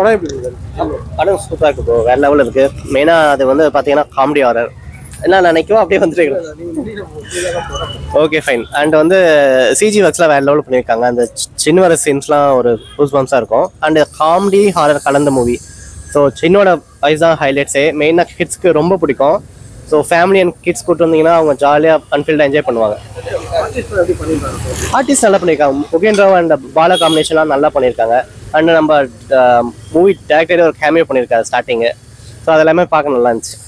படம் எப்படி இருக்கு? படம் சூப்பராக இருக்கு ப்ரோ, வேற லெவலில் இருக்கு. மெயினாக அது வந்து பார்த்தீங்கன்னா காமெடி ஹாரர் என்ன நினைக்கும் அப்படியே வந்துட்டு. Okay fine. அண்ட் வந்து சிஜி ஒர்க்ஸ்லாம் வேற லெவலில் பண்ணியிருக்காங்க. அந்த சின்ன வர சீன்ஸ்லாம் ஒரு கூஸ் பம்ஸாக இருக்கும். அண்ட் காமெடி ஹாரர் கலந்த மூவி. ஸோ சின்னோட வைஸ் தான் ஹைலைட்ஸே. மெயினாக கிட்ஸ்க்கு ரொம்ப பிடிக்கும். ஸோ ஃபேமிலி அண்ட் கிட்ஸ் கூட்டு வந்தீங்கன்னா அவங்க ஜாலியாக அன்ஃபீல்டாக என்ஜாய் பண்ணுவாங்க. ஆர்டிஸ்ட் நல்லா பண்ணியிருக்காங்க. முகேன் ராவ் அண்ட் பாலா காம்பினேஷன்லாம் நல்லா பண்ணியிருக்காங்க. அண்ட் நம்ம மூவி டேரக்டரே ஒரு கேமியோ பண்ணியிருக்காரு ஸ்டார்டிங்கு. ஸோ அது எல்லாமே பார்க்க நல்லா இருந்துச்சு.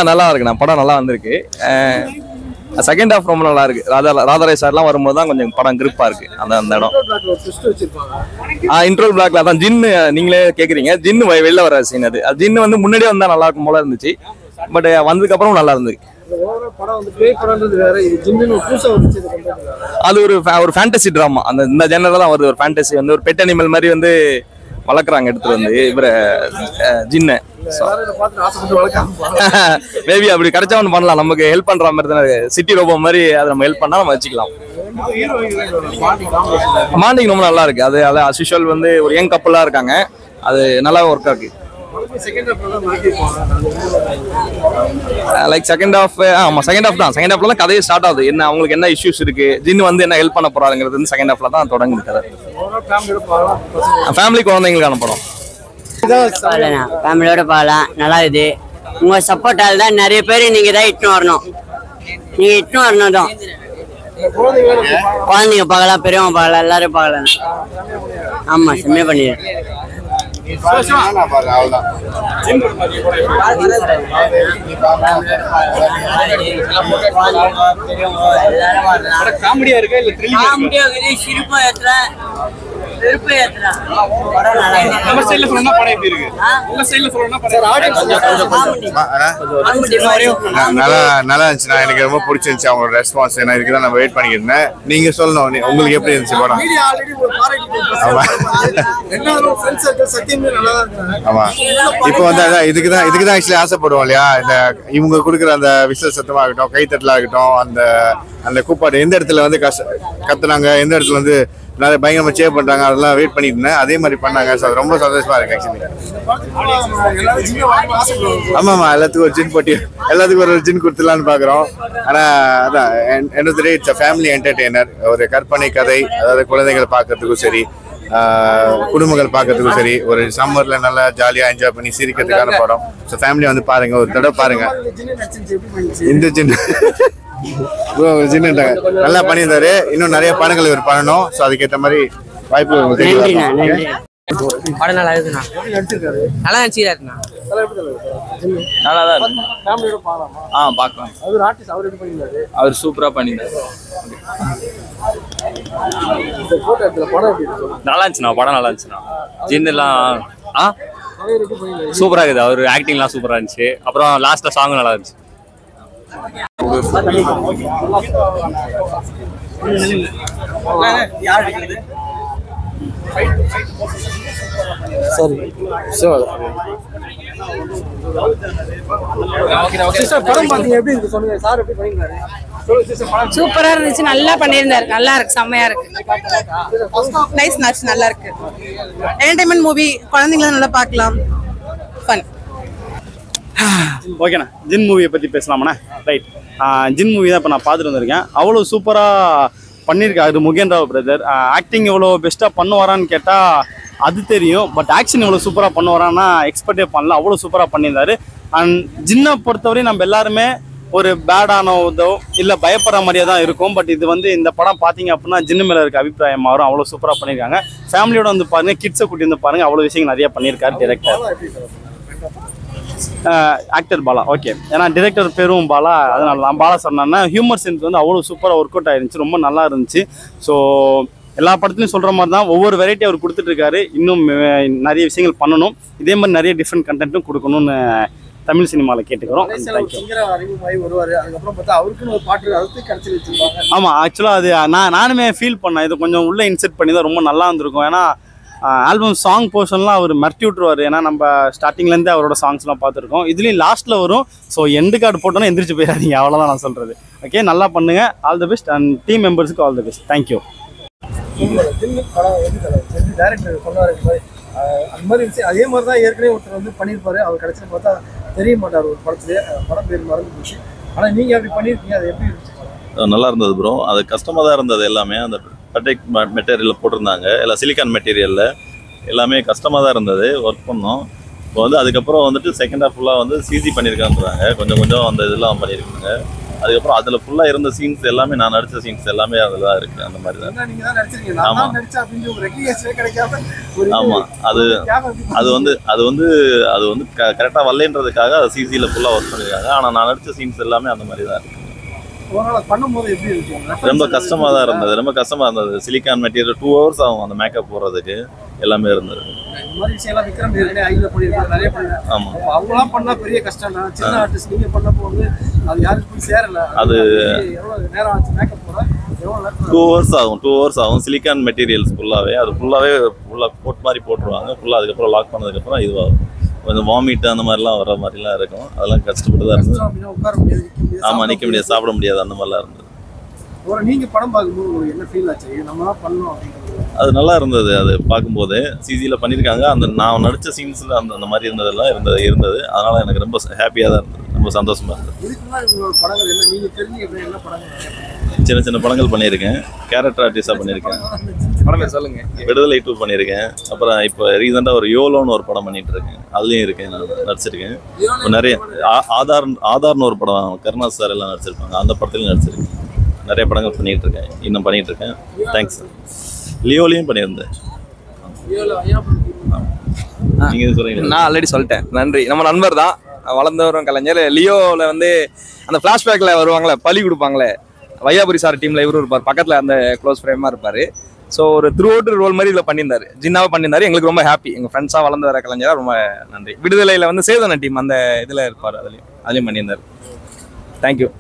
நல்லா இருக்குண்ணா, படம் நல்லா வந்திருக்கு. செகண்ட் ஹாஃப் ரொம்ப நல்லா இருக்கு. ராதாராய் சார்லாம் வரும்போது தான் கொஞ்சம் படம் கிரிப்பா இருக்கு. அந்த இடம் இன்ட்ரோல் பிளாக்ல அதான் ஜின்னு நீங்களே கேக்குறீங்க. ஜின்னு வெளில வர சீன் அது ஜின்னு வந்து முன்னாடியே வந்தா நல்லா இருக்கும் போல இருந்துச்சு. பட் வந்ததுக்கு அப்புறம் நல்லா இருந்தது. அது ஒரு ஃபேண்டசி டிராமா. இந்த ஜெனரல் தான் வருது. ஒரு ஃபேண்டசி வந்து ஒரு பெட் அனிமல் மாதிரி வந்து வளர்க்குறாங்க எடுத்துட்டு வந்து இவரை ஜின்ன. மேபி அப்படி கிடைச்சா ஒன்று பண்ணலாம். நமக்கு ஹெல்ப் பண்ற மாதிரி தானே சிட்டி ரோபோ மாதிரி. அதை நம்ம ஹெல்ப் பண்ணா நம்ம வச்சுக்கலாம். மாண்டிங் ரொம்ப நல்லா இருக்கு. அது அஸ்யூஷுவல் வந்து ஒரு யங் கப்பலா இருக்காங்க. அது நல்லா ஒர்க் ஆகுது. லைக் செகண்ட் ஹாஃப் ஆமா செகண்ட் ஹாஃப் தான். செகண்ட் ஹாஃப்ல தான் கதையை ஸ்டார்ட் ஆகுது. என்ன அவங்களுக்கு என்ன இஷ்யூஸ் இருக்கு, ஜின்னு வந்து என்ன ஹெல்ப் பண்ண போறாங்கிறது வந்து செகண்ட் ஹாஃப்ல தான் தொடங்குது கதை. ஃபேமிலி குழந்தைங்களுக்கான படம். ஃபேமிலியோட பார்க்கலாம், நல்லா இருக்குது. உங்க சப்போர்ட்டால் தான் நிறைய பேர் நீங்க தான் இட்டுன்னு வரணும். நீங்க இட்டுன்னு வரணும் தான். குழந்தைங்க பார்க்கலாம், பெரியவங்க பார்க்கலாம், எல்லாரும் பார்க்கலாம். ஆமா செம்மையா பண்ணிடுறேன். காமெடியா இருக்கா இல்ல சிரிப்பா ஏத்துற நம்ம ஸ்டைல்ல சொல்லணும்னா படம் எப்படி இருக்கு? உங்க ஸ்டைல்ல சொல்லணும்னா நல்லா இருந்துச்சு. நான் எனக்கு ரொம்ப பிடிச்சிருந்துச்சு அவங்களோட ரெஸ்பான்ஸ். நான் இதுக்கு தான் நான் வெயிட் பண்ணிட்டு இருந்தேன். நீங்க சொல்லணும் உங்களுக்கு எப்படி இருந்துச்சு படம்? ஆமா இப்போ வந்து இதுக்கு தான் ஆக்சுவலி ஆசைப்படுவோம் இல்லையா? இந்த இவங்க கொடுக்குற அந்த விசில் சத்தமாகட்டும், கைத்தட்டலா இருக்கட்டும், அந்த கூப்பாடு எந்த இடத்துல வந்து கத்துனாங்க, எந்த இடத்துல வந்து நிறைய பயங்கரமா சேவ் பண்றாங்க, அதெல்லாம் வெயிட் பண்ணிட்டு இருந்தேன். அதே மாதிரி பண்ணாங்க. ஸோ ரொம்ப சந்தோஷமா இருக்கு ஆக்சுவலி. ஆமாமா, எல்லாத்துக்கும் ஒரு ஜின் போட்டி, எல்லாத்துக்கும் ஒரு ஜின் கொடுத்துடலான்னு பாக்குறோம். ஆனா அதான் end of the day it's a family entertainer. ஒரு கற்பனை கதை, அதாவது குழந்தைகளை பார்க்கறதுக்கும் சரி, குடும்பங்கள் பார்க்கறதுக்கும் சரி, ஒரு சம்மர்ல நல்லா ஜாலியா என்ஜாய் பண்ணி சிரிக்கிறதுக்கான படம். ஸோ ஃபேமிலியை வந்து பாருங்க, ஒரு தடவை பாருங்க. இந்த ஜின் நல்லா பண்ணியிருந்தாரு. இன்னும் நிறைய படங்கள் இவர் பண்ணணும். ஸோ அதுக்கேற்ற மாதிரி வாய்ப்பு படம் நல்லா இருக்குண்ணா. நல்லா நடிச்சிருக்காருண்ணா. நல்லா தான் பார்க்கலாம். அவர் சூப்பரா பண்ணியிருந்தாரு. நல்லா இருந்துச்சுண்ணா, படம் நல்லா இருந்துச்சுண்ணா. ஜின்னுலாம் சூப்பரா இருக்குது. அவர் ஆக்டிங்லாம் சூப்பரா இருந்துச்சு. அப்புறம் லாஸ்ட்ல சாங் நல்லா இருந்துச்சு. சூப்பரா இருந்துச்சு, நல்லா பண்ணியிருந்தாரு. நல்லா இருக்கு, செம்மையா இருக்கு. நைஸ் நாட்ச், நல்லா இருக்கு. என்டர்டைன்மெண்ட் மூவி, குழந்தைங்கள நல்லா பார்க்கலாம். ஃபன். ஓகேண்ணா, ஜின் மூவியை பற்றி பேசலாமாண்ணா? ரைட். ஜின் மூவி தான் இப்போ நான் பார்த்துட்டு வந்திருக்கேன். அவ்வளோ சூப்பராக பண்ணியிருக்காரு முகேன் ராவ் பிரதர். ஆக்டிங் எவ்வளோ பெஸ்ட்டாக பண்ணுவாரான்னு கேட்டால் அது தெரியும். பட் ஆக்ஷன் எவ்வளோ சூப்பராக பண்ணுவாரான்னா எக்ஸ்பெக்டே பண்ணல. அவ்வளோ சூப்பராக பண்ணியிருந்தாரு. அண்ட் ஜின்னை பொறுத்தவரையும் நம்ம எல்லாருமே ஒரு பேடானதோ இல்லை பயப்படுற மாதிரியே தான் இருக்கும். பட் இது வந்து இந்த படம் பார்த்தீங்க அப்படின்னா ஜின்னு மேலே இருக்க அபிப்பிராயம் மாறும். அவ்வளோ சூப்பராக பண்ணியிருக்காங்க. ஃபேமிலியோட வந்து பாருங்கள், கிட்ஸை கூட்டி வந்து பாருங்கள். அவ்வளோ விஷயங்கள் நிறையா பண்ணியிருக்காரு டிரெக்டர். ஆக்டர் பாலா. ஓகே, ஏன்னா டிரெக்டர் பேரும் பாலா, அதனால நான் பாலா சொன்னேன்னா ஹியூமர் சென்ஸ் வந்து அவ்வளோ சூப்பராக ஒர்க் அவுட் ஆயிருந்துச்சு. ரொம்ப நல்லா இருந்துச்சு. ஸோ எல்லா படத்துலையும் சொல்கிற மாதிரி தான் ஒவ்வொரு வெரைட்டி அவர் கொடுத்துட்ருக்காரு. இன்னும் நிறைய விஷயங்கள் பண்ணணும். இதே மாதிரி நிறைய டிஃப்ரெண்ட் கண்டென்ட்டும் கொடுக்கணும்னு தமிழ் சினிமாவில் கேட்டுக்கிறோம். ஆமாம், ஆக்சுவலாக அது நானுமே ஃபீல் பண்ணேன். இது கொஞ்சம் உள்ளே இன்செர்ட் பண்ணி தான் ரொம்ப நல்லா இருந்திருக்கும். ஏன்னா ஆல்பம் சாங் போர்ஷன்லாம் அவர் மிரட்டி விட்டுருவார். ஏன்னா நம்ம ஸ்டார்டிங்லேருந்தே அவரோட சாங்ஸ்லாம் பார்த்துருக்கோம். இதுலேயும் லாஸ்ட்டில் வரும். ஸோ எண்டு கார்டு போட்டோன்னா எந்திரிச்சு போயிடாதீங்க, அவ்வளோதான் நான் சொல்கிறது. ஓகே, நல்லா பண்ணுங்கள். All the best and team மெம்பர்ஸுக்கு all the best. Thank you. Director சொன்னார் அந்த மாதிரி விஷயம். அதே மாதிரி தான் ஏற்கனவே ஒருத்தர் வந்து பண்ணியிருப்பாரு. அவர் கடைசியில் பார்த்தா தெரிய மாட்டார் ஒரு படத்துலேயே. படம் பேர் மறந்து போச்சு. ஆனால் நீங்கள் அப்படி பண்ணியிருக்கீங்க, அது எப்படி இருந்துச்சு? நல்லா இருந்தது ப்ரோ. அது கஷ்டமாக தான் இருந்தது. எல்லாமே அந்த பட்டெக் மெட்டீரியலில் போட்டிருந்தாங்க, எல்லாம் சிலிக்கான் மெட்டீரியலில் எல்லாமே கஷ்டமாக தான் இருந்தது. ஒர்க் பண்ணோம். இப்போ வந்து அதுக்கப்புறம் வந்துட்டு செகண்ட் ஹாஃப் ஃபுல்லாக வந்து சிஜி பண்ணியிருக்கான்றாங்க. கொஞ்சம் கொஞ்சம் அந்த இதெல்லாம் பண்ணியிருக்காங்க. அதுக்கப்புறம் அதில் ஃபுல்லாக இருந்த சீன்ஸ் எல்லாமே நான் நடித்த சீன்ஸ் எல்லாமே அதில் தான் இருக்குது. அந்த மாதிரி தான். ஆமாம் ஆமாம். அது வந்து கரெக்டாக வரலன்றதுக்காக அது சிஜியில் ஃபுல்லாக ஒர்க் பண்ணியிருக்காங்க. ஆனால் நான் நடித்த சீன்ஸ் எல்லாமே அந்த மாதிரி தான் இருக்குது. ரொம்ப கஷ்டமாக தான் இருந்தது. ரொம்ப கஷ்டமாக இருந்தது. சிலிக்கான் மெட்டீரியல் 2 hours ஆகும் அந்த மேக்கப் போடுறதுக்கு. எல்லாமே இருந்தது. அது 2 hours ஆகும். 2 hours ஆகும். சிலிக்கான் மெட்டீரியல்ஸ் ஃபுல்லாகவே கோட் மாதிரி போட்டுருவாங்க. ஃபுல்லாக அதுக்கப்புறம் லாக் பண்ணதுக்கப்புறம் இதுவாகும். கொஞ்சம் வாமிட் அந்த மாதிரிலாம் வர மாதிரிலாம் இருக்கும். அதெல்லாம் கஷ்டப்பட்டு தான் இருந்தது. ஆமாம், நிற்க முடியாது, சாப்பிட முடியாது, அந்த மாதிரிலாம் இருந்தது. அது நல்லா இருந்தது. அது பார்க்கும்போது சிஜியில் பண்ணியிருக்காங்க. அந்த நான் நடித்த சீன்ஸில் அந்த மாதிரி இருந்ததெல்லாம் இருந்தது. அதனால் எனக்கு ரொம்ப ஹாப்பியாக தான் இருந்தது. ரொம்ப சந்தோஷமாக இருந்தது. சின்ன சின்ன படங்கள் பண்ணியிருக்கேன். கேரக்டர் ஆர்டிஸ்டாக பண்ணியிருக்கேன். சொல்லுங்க. விடுதலை 2 பண்ணியிருக்கேன். அப்புறம் இப்போ ரீசெண்டாக ஒரு யோலோன்னு ஒரு படம் பண்ணிட்டு இருக்கேன். அதுலேயும் இருக்கேன், நான் நடிச்சிருக்கேன். நிறைய ஆதார்னு ஒரு படம் கருணாஸ் சார் எல்லாம் நடிச்சிருப்பாங்க. அந்த படத்துலையும் நடிச்சிருக்கேன். நிறைய படங்கள் பண்ணிகிட்டு இருக்கேன். இன்னும் பண்ணிகிட்டு இருக்கேன். தேங்க்ஸ். லியோலையும் பண்ணியிருந்தேன். நீங்கள் சொல்கிறீங்க. நான் ஆல்ரெடி சொல்லிட்டேன். நன்றி. நம்ம நண்பர் தான், வளர்ந்து வரும் கலைஞர். லியோவில் வந்து அந்த ஃப்ளாஷ்பேக்கில் வருவாங்களே, பலி கொடுப்பாங்களே, வையாபுரி சார் டீமில் இவரும் இருப்பார், பக்கத்தில் அந்த க்ளோஸ் ஃப்ரேமாக இருப்பார். ஸோ ஒரு த்ரூ அவுட் ரோல் மாதிரி இதில் பண்ணியிருந்தார். ஜின்னாவை பண்ணியிருந்தார். எங்களுக்கு ரொம்ப ஹாப்பி. எங்கள் ஃப்ரெண்ட்ஸாக வளர்ந்து வர கலைஞராக ரொம்ப நன்றி. விடுதலையில் வந்து சேதன டீம் அந்த இதில் இருப்பார். அதுலேயும் பண்ணியிருந்தார். தேங்க்யூ.